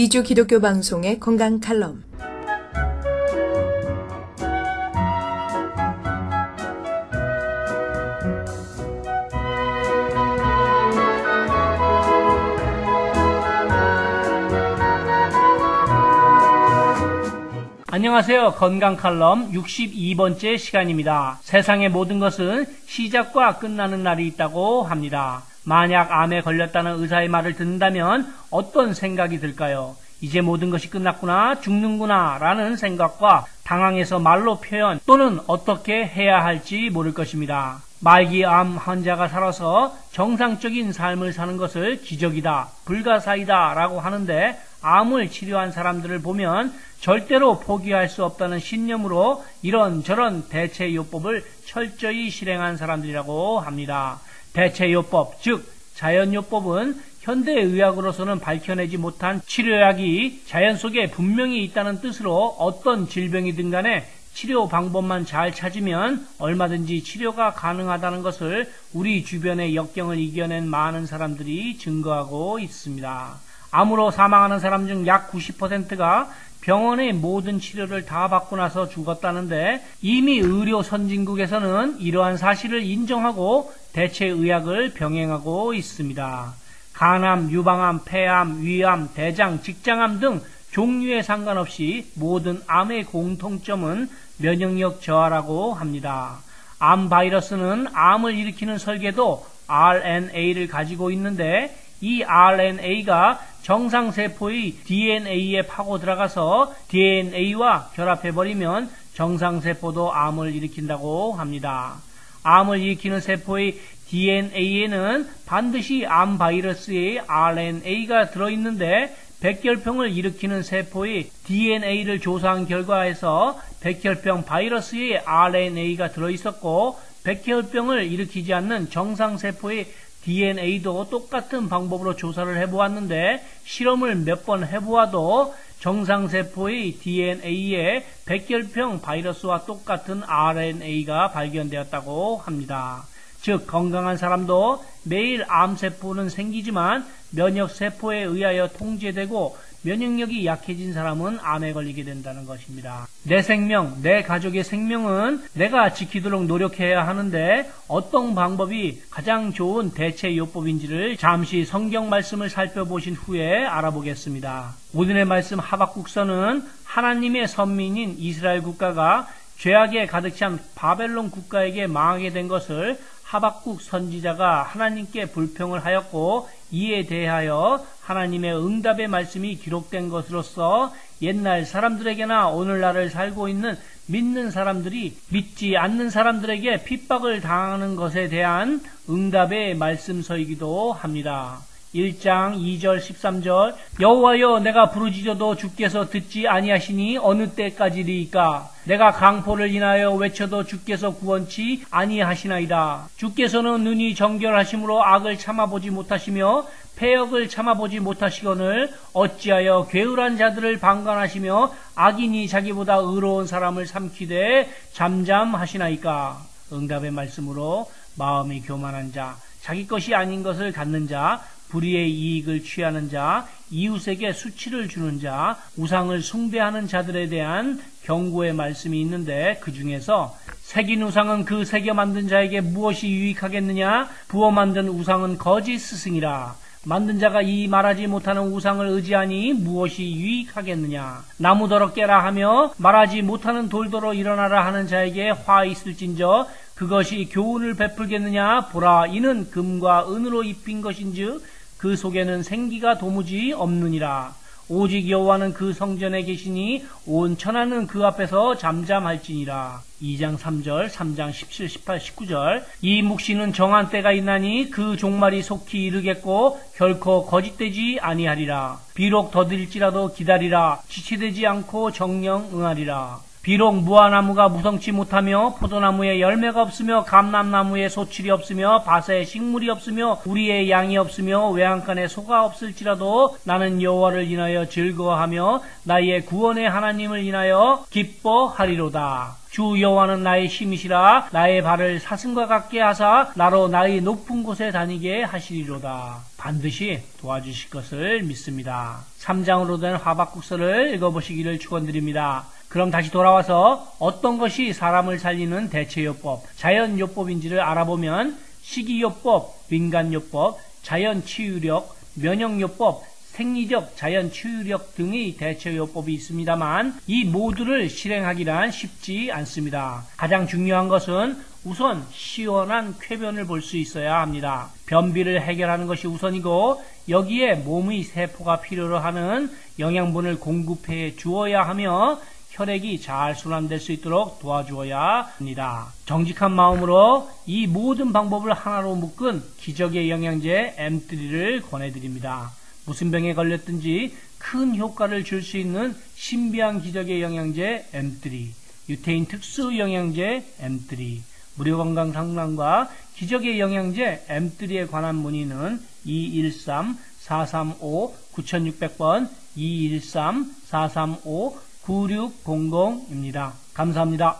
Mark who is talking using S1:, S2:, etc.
S1: 2주 기독교 방송의 건강 칼럼.
S2: 안녕하세요. 건강 칼럼 62번째 시간입니다. 세상의 모든 것은 시작과 끝나는 날이 있다고 합니다. 만약 암에 걸렸다는 의사의 말을 듣는다면 어떤 생각이 들까요? 이제 모든 것이 끝났구나, 죽는구나 라는 생각과 당황해서 말로 표현 또는 어떻게 해야 할지 모를 것입니다. 말기암 환자가 살아서 정상적인 삶을 사는 것을 기적이다, 불가사의다 라고 하는데, 암을 치료한 사람들을 보면 절대로 포기할 수 없다는 신념으로 이런저런 대체요법을 철저히 실행한 사람들이라고 합니다. 대체요법, 즉 자연요법은 현대의학으로서는 밝혀내지 못한 치료약이 자연 속에 분명히 있다는 뜻으로 어떤 질병이든 간에 치료 방법만 잘 찾으면 얼마든지 치료가 가능하다는 것을 우리 주변의 역경을 이겨낸 많은 사람들이 증거하고 있습니다. 암으로 사망하는 사람 중 약 90%가 병원의 모든 치료를 다 받고 나서 죽었다는데, 이미 의료 선진국에서는 이러한 사실을 인정하고 대체의학을 병행하고 있습니다. 간암, 유방암, 폐암, 위암, 대장, 직장암 등 종류에 상관없이 모든 암의 공통점은 면역력 저하라고 합니다. 암 바이러스는 암을 일으키는 설계도 RNA를 가지고 있는데, 이 RNA가 정상세포의 DNA에 파고 들어가서 DNA와 결합해버리면 정상세포도 암을 일으킨다고 합니다. 암을 일으키는 세포의 DNA에는 반드시 암 바이러스의 RNA가 들어있는데, 백혈병을 일으키는 세포의 DNA를 조사한 결과에서 백혈병 바이러스의 RNA가 들어있었고, 백혈병을 일으키지 않는 정상세포의 DNA도 똑같은 방법으로 조사를 해보았는데, 실험을 몇 번 해보아도 정상세포의 DNA에 백혈병 바이러스와 똑같은 RNA가 발견되었다고 합니다. 즉 건강한 사람도 매일 암세포는 생기지만 면역세포에 의하여 통제되고, 면역력이 약해진 사람은 암에 걸리게 된다는 것입니다. 내 생명, 내 가족의 생명은 내가 지키도록 노력해야 하는데, 어떤 방법이 가장 좋은 대체요법인지를 잠시 성경 말씀을 살펴보신 후에 알아보겠습니다. 오늘의 말씀 하박국서는 하나님의 선민인 이스라엘 국가가 죄악에 가득 찬 바벨론 국가에게 망하게 된 것을 하박국 선지자가 하나님께 불평을 하였고, 이에 대하여 하나님의 응답의 말씀이 기록된 것으로서 옛날 사람들에게나 오늘날을 살고 있는 믿는 사람들이 믿지 않는 사람들에게 핍박을 당하는 것에 대한 응답의 말씀서이기도 합니다. 1장 2절 13절 여호와여, 내가 부르짖어도 주께서 듣지 아니하시니 어느 때까지리이까? 내가 강포를 인하여 외쳐도 주께서 구원치 아니하시나이다. 주께서는 눈이 정결하심으로 악을 참아보지 못하시며 패역을 참아보지 못하시거늘 어찌하여 괴울한 자들을 방관하시며 악인이 자기보다 의로운 사람을 삼키되 잠잠하시나이까? 응답의 말씀으로 마음이 교만한 자, 자기 것이 아닌 것을 갖는 자, 불의의 이익을 취하는 자, 이웃에게 수치를 주는 자, 우상을 숭배하는 자들에 대한 경고의 말씀이 있는데, 그 중에서 새긴 우상은 그 새겨 만든 자에게 무엇이 유익하겠느냐? 부어 만든 우상은 거짓 스승이라. 만든 자가 이 말하지 못하는 우상을 의지하니 무엇이 유익하겠느냐? 나무더러 깨라 하며 말하지 못하는 돌더러 일어나라 하는 자에게 화 있을진저 그것이 교훈을 베풀겠느냐? 보라, 이는 금과 은으로 입힌 것인즉 그 속에는 생기가 도무지 없느니라. 오직 여호와는 그 성전에 계시니 온 천하는 그 앞에서 잠잠할지니라. 2장 3절, 3장 17, 18, 19절 이 묵시는 정한 때가 있나니 그 종말이 속히 이르겠고 결코 거짓되지 아니하리라. 비록 더딜지라도 기다리라. 지체되지 않고 정령 응하리라. 비록 무화나무가 무성치 못하며 포도나무에 열매가 없으며 감람나무에 소출이 없으며 밭에 식물이 없으며 우리의 양이 없으며 외양간에 소가 없을지라도 나는 여호와를 인하여 즐거워하며 나의 구원의 하나님을 인하여 기뻐하리로다. 주 여호와는 나의 힘이시라. 나의 발을 사슴과 같게 하사 나로 나의 높은 곳에 다니게 하시리로다. 반드시 도와주실 것을 믿습니다. 3장으로 된 하박국서를 읽어보시기를 축원드립니다. 그럼 다시 돌아와서 어떤 것이 사람을 살리는 대체요법, 자연요법인지를 알아보면 식이요법, 민간요법, 자연치유력, 면역요법, 생리적 자연치유력 등의 대처요법이 있습니다만 이 모두를 실행하기란 쉽지 않습니다. 가장 중요한 것은 우선 시원한 쾌변을 볼 수 있어야 합니다. 변비를 해결하는 것이 우선이고 여기에 몸의 세포가 필요로 하는 영양분을 공급해 주어야 하며 혈액이 잘 순환될 수 있도록 도와주어야 합니다. 정직한 마음으로 이 모든 방법을 하나로 묶은 기적의 영양제 M3를 권해드립니다. 무슨 병에 걸렸든지 큰 효과를 줄 수 있는 신비한 기적의 영양제 M3, 유태인 특수 영양제 M3, 무료건강 상담과 기적의 영양제 M3에 관한 문의는 213-435-9600번, 213-435-9600입니다. 감사합니다.